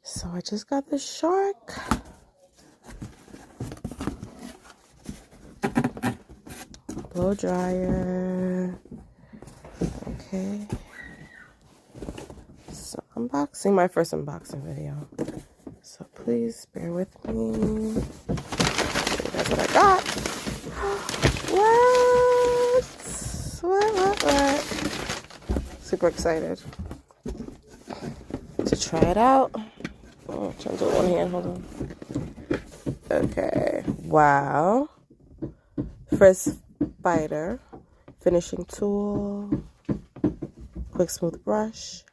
So I just got the Shark. Blow dryer. Okay. So unboxing, my first unboxing video. So please bear with me. That's what I got. What? Super excited to try it out. Oh, trying to do it one hand, hold on. Okay, wow. First Fighter finishing tool, quick smooth brush,